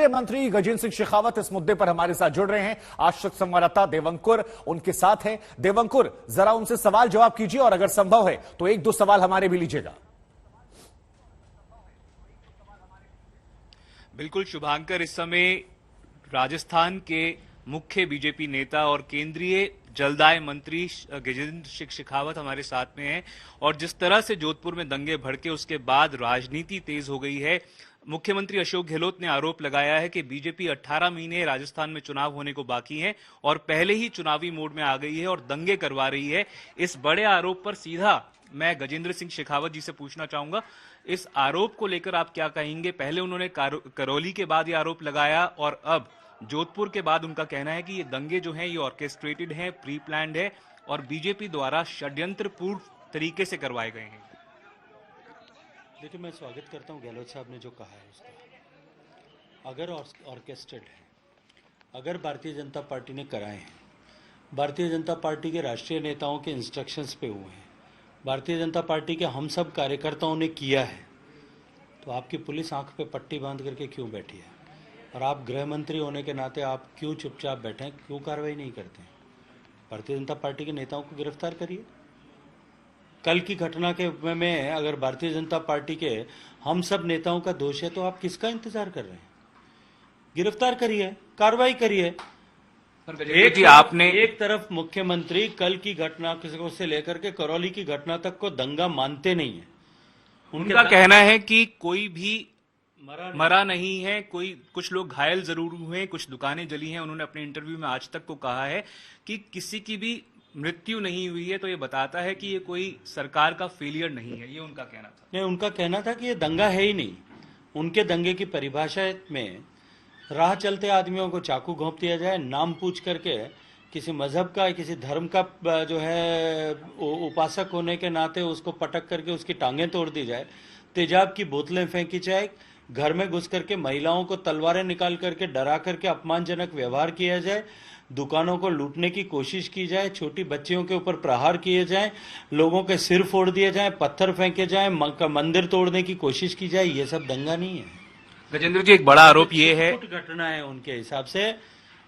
केंद्रीय मंत्री गजेंद्र सिंह शेखावत इस मुद्दे पर हमारे साथ जुड़ रहे हैं। आश्रित संवाददाता देवंकुर उनके साथ हैं। देवंकुर, जरा उनसे सवाल जवाब कीजिए और अगर संभव है तो एक दो सवाल हमारे भी लीजिएगा। बिल्कुल शुभांकर, इस समय राजस्थान के मुख्य बीजेपी नेता और केंद्रीय जलदाय मंत्री गजेंद्र सिंह शेखावत हमारे साथ में हैं और जिस तरह से जोधपुर में दंगे भड़के उसके बाद राजनीति तेज हो गई है। मुख्यमंत्री अशोक गहलोत ने आरोप लगाया है कि बीजेपी 18 महीने राजस्थान में चुनाव होने को बाकी हैं और पहले ही चुनावी मोड में आ गई है और दंगे करवा रही है। इस बड़े आरोप पर सीधा मैं गजेंद्र सिंह शेखावत जी से पूछना चाहूंगा, इस आरोप को लेकर आप क्या कहेंगे? पहले उन्होंने करौली के बाद ये आरोप लगाया और अब जोधपुर के बाद उनका कहना है कि ये दंगे जो हैं ये ऑर्केस्ट्रेटेड हैं, प्री प्लान्ड है और बीजेपी द्वारा षड्यंत्रपूर्ण तरीके से करवाए गए हैं। देखिए, मैं स्वागत करता हूं गहलोत साहब ने जो कहा है उसका। अगर ऑर्केस्ट्रेड है, अगर भारतीय जनता पार्टी ने कराए हैं, भारतीय जनता पार्टी के राष्ट्रीय नेताओं के इंस्ट्रक्शंस पे हुए हैं, भारतीय जनता पार्टी के हम सब कार्यकर्ताओं ने किया है, तो आपकी पुलिस आंख पे पट्टी बांध करके क्यों बैठी है? और आप गृह मंत्री होने के नाते आप क्यों चुपचाप बैठे हैं? क्यों कार्रवाई नहीं करते हैं? भारतीय जनता पार्टी के नेताओं को गिरफ्तार करिए। कल की घटना के में अगर भारतीय जनता पार्टी के हम सब नेताओं का दोष है तो आप किसका इंतजार कर रहे हैं? गिरफ्तार करिए, कार्रवाई करिए। एक तरफ मुख्यमंत्री कल की घटना से लेकर के करौली की घटना तक को दंगा मानते नहीं है। उनका कहना है कि कोई भी मरा नहीं है, कुछ लोग घायल जरूर हुए हैं, कुछ दुकानें जली हैं। उन्होंने अपने इंटरव्यू में आज तक को कहा है कि किसी की भी मृत्यु नहीं हुई है, तो ये बताता है कि ये कोई सरकार का फेलियर नहीं है, ये उनका कहना था। नहीं, उनका कहना था कि ये दंगा है ही नहीं। उनके दंगे की परिभाषा में राह चलते आदमियों को चाकू घोंप दिया जाए, नाम पूछ करके किसी मजहब का, किसी धर्म का जो है उपासक होने के नाते उसको पटक करके उसकी टांगें तोड़ दी जाए, तेजाब की बोतलें फेंकी जाए, घर में घुस करके महिलाओं को तलवारें निकाल करके डरा करके अपमानजनक व्यवहार किया जाए, दुकानों को लूटने की कोशिश की जाए, छोटी बच्चियों के ऊपर प्रहार किए जाए, लोगों के सिर फोड़ दिए जाए, पत्थर फेंके जाए, मंदिर तोड़ने की कोशिश की जाए, ये सब दंगा नहीं है। गजेंद्र जी, एक बड़ा आरोप ये है, घटना है उनके हिसाब से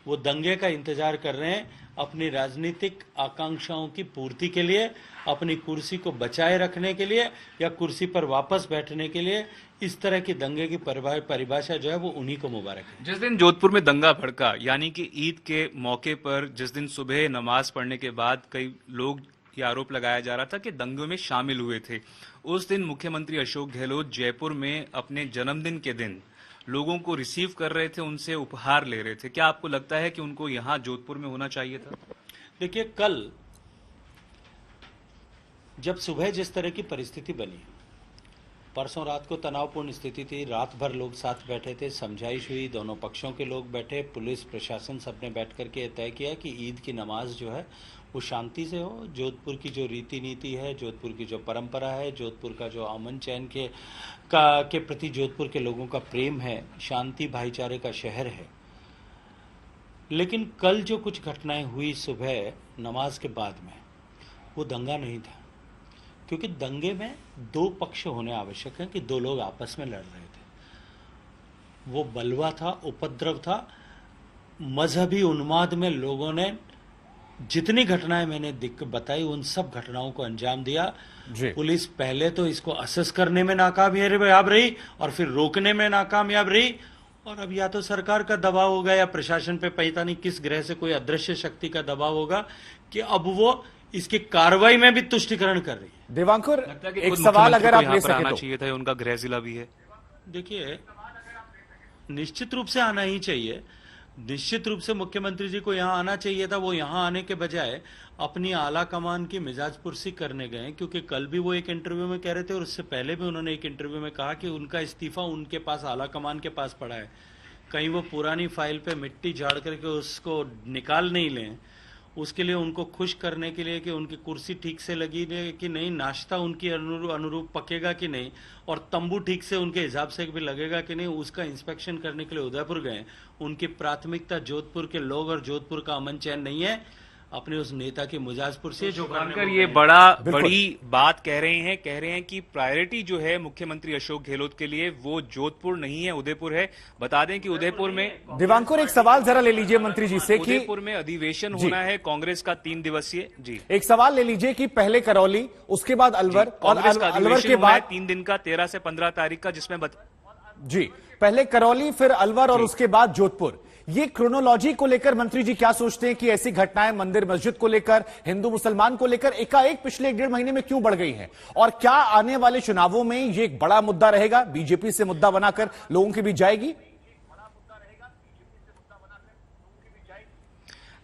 वो दंगे का इंतजार कर रहे हैं अपनी राजनीतिक आकांक्षाओं की पूर्ति के लिए, अपनी कुर्सी को बचाए रखने के लिए या कुर्सी पर वापस बैठने के लिए। इस तरह की दंगे की परिभाषा जो है वो उन्हीं को मुबारक है। जिस दिन जोधपुर में दंगा भड़का, यानी कि ईद के मौके पर जिस दिन सुबह नमाज पढ़ने के बाद कई लोग ये आरोप लगाया जा रहा था कि दंगों में शामिल हुए थे, उस दिन मुख्यमंत्री अशोक गहलोत जयपुर में अपने जन्मदिन के दिन लोगों को रिसीव कर रहे थे, उनसे उपहार ले रहे थे। क्या आपको लगता है कि उनको यहाँ जोधपुर में होना चाहिए था? देखिए, कल जब सुबह जिस तरह की परिस्थिति बनी, परसों रात को तनावपूर्ण स्थिति थी, रात भर लोग साथ बैठे थे, समझाइश हुई, दोनों पक्षों के लोग बैठे, पुलिस प्रशासन सबने बैठ करके तय किया कि ईद की नमाज जो है वो शांति से हो। जोधपुर की जो रीति नीति है, जोधपुर की जो परंपरा है, जोधपुर का जो अमन चैन के प्रति जोधपुर के लोगों का प्रेम है, शांति भाईचारे का शहर है। लेकिन कल जो कुछ घटनाएं हुई सुबह नमाज के बाद में, वो दंगा नहीं था, क्योंकि दंगे में दो पक्ष होने आवश्यक है कि दो लोग आपस में लड़ रहे थे। वो बलवा था, उपद्रव था, मजहबी उन्माद में लोगों ने जितनी घटनाएं मैंने बताई उन सब घटनाओं को अंजाम दिया। पुलिस पहले तो इसको असेस करने में नाकामयाब रही और फिर रोकने में नाकामयाब रही, और अब या तो सरकार का दबाव होगा या प्रशासन पे पता नहीं किस ग्रह से कोई अदृश्य शक्ति का दबाव होगा कि अब वो इसकी कार्रवाई में भी तुष्टिकरण कर रही है। देवांकुर, एक सवाल अगर आप ले सके तो। चाहिए था, उनका गृह जिला भी है। देखिए, निश्चित रूप से आना ही चाहिए, निश्चित रूप से मुख्यमंत्री जी को यहाँ आना चाहिए था। वो यहाँ आने के बजाय अपनी आला कमान की मिजाज पुरसी करने गए, क्योंकि कल भी वो एक इंटरव्यू में कह रहे थे और उससे पहले भी उन्होंने एक इंटरव्यू में कहा कि उनका इस्तीफा उनके पास, आला कमान के पास पड़ा है। कहीं वो पुरानी फाइल पे मिट्टी झाड़ करके उसको निकाल नहीं लें, उसके लिए उनको खुश करने के लिए कि उनकी कुर्सी ठीक से लगी कि नहीं, नाश्ता उनकी अनुरूप पकेगा कि नहीं, और तंबू ठीक से उनके हिसाब से भी लगेगा कि नहीं, उसका इंस्पेक्शन करने के लिए उदयपुर गए। उनकी प्राथमिकता जोधपुर के लोग और जोधपुर का अमन चैन नहीं है। अपने उस नेता के मुजाजपुर से जो जानकर ये बड़ी बात कह रहे हैं कि प्रायोरिटी जो है मुख्यमंत्री अशोक गहलोत के लिए वो जोधपुर नहीं है, उदयपुर है। बता दें कि उदयपुर में दिवांकुर एक सवाल जरा ले लीजिए मंत्री जी से कि उदयपुर में अधिवेशन होना है कांग्रेस का 3 दिवसीय। जी, एक सवाल ले लीजिए कि पहले करौली, उसके बाद अलवर और कांग्रेस का अलवर अधिवेशन के होना है बाद 3 दिन का, 13 से 15 तारीख का, जिसमें जी पहले करौली फिर अलवर और उसके बाद जोधपुर। ये क्रोनोलॉजी को लेकर मंत्री जी क्या सोचते हैं कि ऐसी घटनाएं मंदिर मस्जिद को लेकर, हिंदू मुसलमान को लेकर एकाएक पिछले 1.5 महीने में क्यों बढ़ गई हैं? और क्या आने वाले चुनावों में ये एक बड़ा मुद्दा रहेगा, बीजेपी से मुद्दा बनाकर लोगों के बीच जाएगी?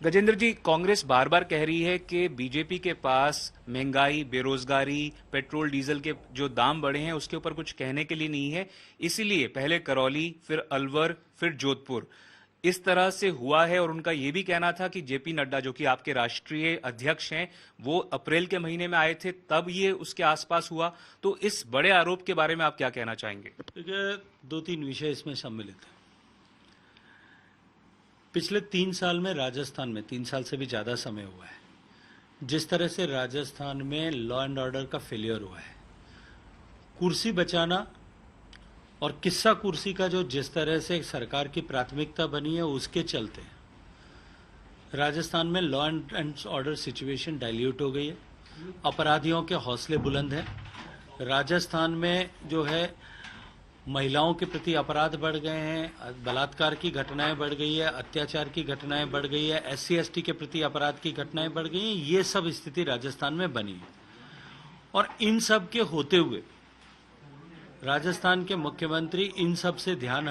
गजेंद्र जी, कांग्रेस बार बार कह रही है कि बीजेपी के पास महंगाई, बेरोजगारी, पेट्रोल डीजल के जो दाम बढ़े हैं उसके ऊपर कुछ कहने के लिए नहीं है, इसीलिए पहले करौली, फिर अलवर, फिर जोधपुर, इस तरह से हुआ है। और उनका यह भी कहना था कि जेपी नड्डा, जो कि आपके राष्ट्रीय अध्यक्ष हैं, वो अप्रैल के महीने में आए थे, तब ये उसके आसपास हुआ। तो इस बड़े आरोप के बारे में आप क्या कहना चाहेंगे? देखिए, 2-3 विषय इसमें सम्मिलित है। पिछले 3 साल में राजस्थान में, 3 साल से भी ज्यादा समय हुआ है, जिस तरह से राजस्थान में लॉ एंड ऑर्डर का फेलियर हुआ है, कुर्सी बचाना और किस्सा कुर्सी का जो जिस तरह से सरकार की प्राथमिकता बनी है, उसके चलते राजस्थान में law and order situation dilute हो गई है। अपराधियों के हौसले बुलंद हैं। राजस्थान में जो है महिलाओं के प्रति अपराध बढ़ गए हैं, बलात्कार की घटनाएं बढ़ गई है, अत्याचार की घटनाएं बढ़ गई है, SC/ST के प्रति अपराध की घटनाएं बढ़ गई हैं। ये सब स्थिति राजस्थान में बनी है। और इन सब के होते हुए राजस्थान के मुख्यमंत्री इन सब से ध्यान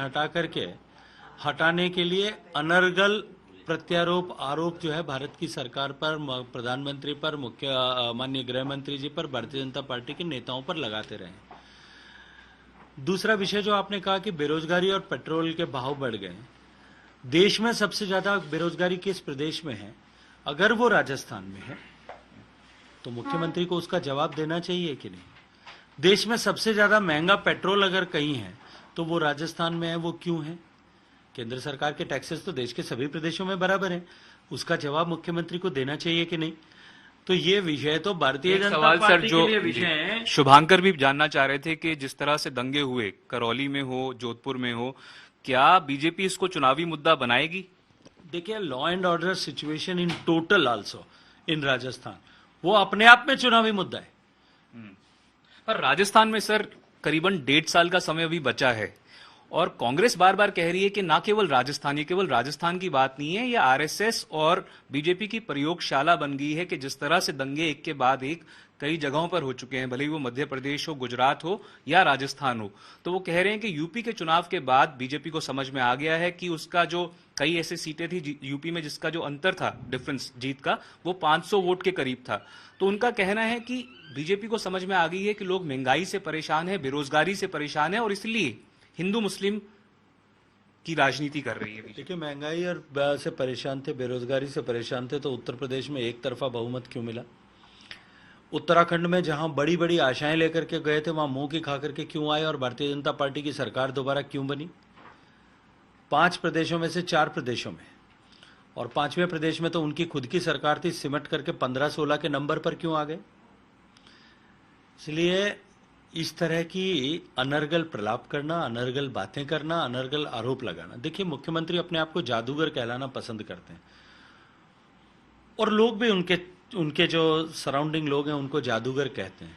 हटाने के लिए अनर्गल प्रत्यारोप, आरोप जो है भारत की सरकार पर, प्रधानमंत्री पर, माननीय गृह मंत्री जी पर, भारतीय जनता पार्टी के नेताओं पर लगाते रहे। दूसरा विषय जो आपने कहा कि बेरोजगारी और पेट्रोल के भाव बढ़ गए, देश में सबसे ज्यादा बेरोजगारी किस प्रदेश में है? अगर वो राजस्थान में है तो मुख्यमंत्री को उसका जवाब देना चाहिए कि नहीं? देश में सबसे ज्यादा महंगा पेट्रोल अगर कहीं है तो वो राजस्थान में है, वो क्यों है? केंद्र सरकार के टैक्सेस तो देश के सभी प्रदेशों में बराबर हैं, उसका जवाब मुख्यमंत्री को देना चाहिए कि नहीं? तो ये विषय तो भारतीय जनता पार्टी के लिए विषय है। शुभांकर भी जानना चाह रहे थे कि जिस तरह से दंगे हुए, करौली में हो, जोधपुर में हो, क्या बीजेपी इसको चुनावी मुद्दा बनाएगी? देखिए, law and order situation in total also in Rajasthan, वो अपने आप में चुनावी मुद्दा है। पर राजस्थान में सर करीबन 1.5 साल का समय अभी बचा है और कांग्रेस बार बार कह रही है कि ना केवल राजस्थान, ये केवल राजस्थान की बात नहीं है, ये आरएसएस और बीजेपी की प्रयोगशाला बन गई है कि जिस तरह से दंगे एक के बाद एक कई जगहों पर हो चुके हैं, भले ही वो मध्य प्रदेश हो, गुजरात हो या राजस्थान हो। तो वो कह रहे हैं कि यूपी के चुनाव के बाद बीजेपी को समझ में आ गया है कि उसका जो कई ऐसी सीटें थी यूपी में जिसका जो अंतर था, डिफरेंस जीत का, वो 500 वोट के करीब था। तो उनका कहना है कि बीजेपी को समझ में आ गई है कि लोग महंगाई से परेशान है, बेरोजगारी से परेशान है और इसलिए हिंदू मुस्लिम की राजनीति कर रही है। देखिए, महंगाई और से परेशान थे, बेरोजगारी से परेशान थे, तो उत्तर प्रदेश में एक तरफा बहुमत क्यों मिला? उत्तराखंड में जहां बड़ी बड़ी आशाएं लेकर के गए थे, वहां मुंह की खा करके क्यों आए और भारतीय जनता पार्टी की सरकार दोबारा क्यों बनी? 5 प्रदेशों में से 4 प्रदेशों में, और 5वें प्रदेश में तो उनकी खुद की सरकार थी, सिमट करके 15-16 के नंबर पर क्यों आ गए? इसलिए इस तरह की अनर्गल प्रलाप करना, अनर्गल बातें करना, अनर्गल आरोप लगाना, देखिए मुख्यमंत्री अपने आप को जादूगर कहलाना पसंद करते हैं और लोग भी उनके जो सराउंडिंग लोग हैं उनको जादूगर कहते हैं।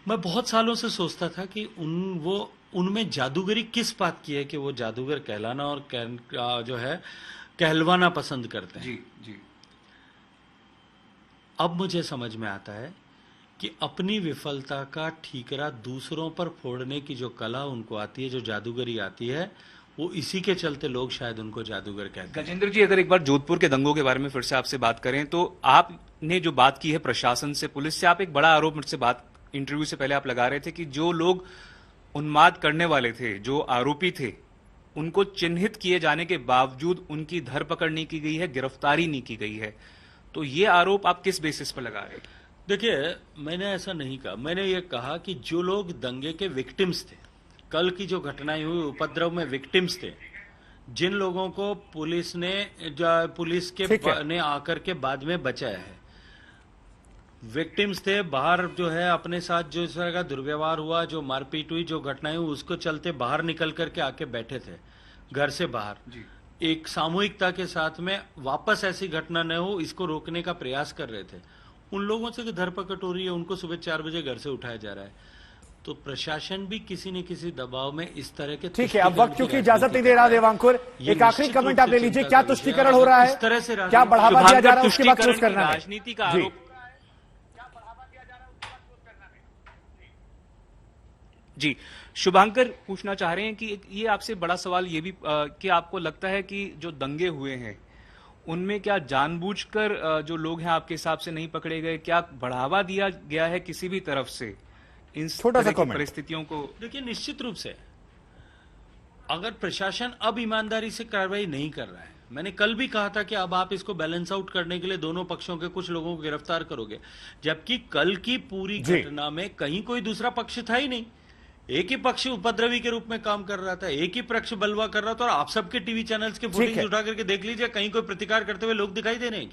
मैं बहुत सालों से सोचता था कि उनमें जादूगरी किस बात की है कि वो जादूगर कहलाना और जो है कहलवाना पसंद करते हैं। जी। अब मुझे समझ में आता है कि अपनी विफलता का ठीकरा दूसरों पर फोड़ने की जो कला उनको आती है, जो जादूगरी आती है, वो इसी के चलते लोग शायद उनको जादूगर कहते हैं। गजेंद्र जी, अगर एक बार जोधपुर के दंगों के बारे में फिर से आपसे बात करें तो आपने जो बात की है प्रशासन से, पुलिस से, आप एक बड़ा आरोप मुझसे इंटरव्यू से पहले आप लगा रहे थे कि जो लोग उन्माद करने वाले थे, जो आरोपी थे, उनको चिन्हित किए जाने के बावजूद उनकी धरपकड़ नहीं की गई है, गिरफ्तारी नहीं की गई है। तो ये आरोप आप किस बेसिस पर लगा रहे हैं? देखिए, मैंने ऐसा नहीं कहा। मैंने ये कहा कि जो लोग दंगे के विक्टिम्स थे, कल की जो घटनाएं हुई उपद्रव में विक्टिम्स थे, जिन लोगों को पुलिस के ठीक है। ने आकर के बाद में बचाया है, विक्टिम्स थे बाहर, जो है अपने साथ जो इस तरह का दुर्व्यवहार हुआ, जो मारपीट हुई, जो घटनाएं हुई, उसको चलते बाहर निकल करके आके बैठे थे घर से बाहर, एक सामूहिकता के साथ में वापस ऐसी घटना न हो इसको रोकने का प्रयास कर रहे थे। उन लोगों से धरपकड़ हो रही है, उनको सुबह 4 बजे घर से उठाया जा रहा है। तो प्रशासन भी किसी न किसी दबाव में इस तरह के ठीक है, अब वक्त क्योंकि इजाजत नहीं दे रहा देवांकुर, एक आखिरी कमेंट आप ले लीजिए, क्या तुष्टीकरण हो रहा है, इस तरह से क्या बढ़ावा दिया जा रहा है, उसके बाद सोच करना है। राजनीति का जी। आरोप जी, शुभांकर पूछना चाह रहे हैं कि ये आपसे बड़ा सवाल ये भी कि आपको लगता है कि जो दंगे हुए हैं उनमें क्या जानबूझकर जो लोग हैं आपके हिसाब से नहीं पकड़े गए, क्या बढ़ावा दिया गया है किसी भी तरफ से इन छोटा सा तरह की comment। परिस्थितियों को? देखिए, निश्चित रूप से अगर प्रशासन अब ईमानदारी से कार्रवाई नहीं कर रहा है, मैंने कल भी कहा था कि अब आप इसको बैलेंस आउट करने के लिए दोनों पक्षों के कुछ लोगों को गिरफ्तार करोगे, जबकि कल की पूरी जी। घटना में कहीं कोई दूसरा पक्ष था ही नहीं। एक ही पक्ष उपद्रवी के रूप में काम कर रहा था, एक ही पक्ष बलवा कर रहा था, और आप सबके टीवी चैनल्स के फुटेज है। उठा करके देख लीजिए, कहीं कोई प्रतिकार करते हुए लोग दिखाई दे रहे हैं।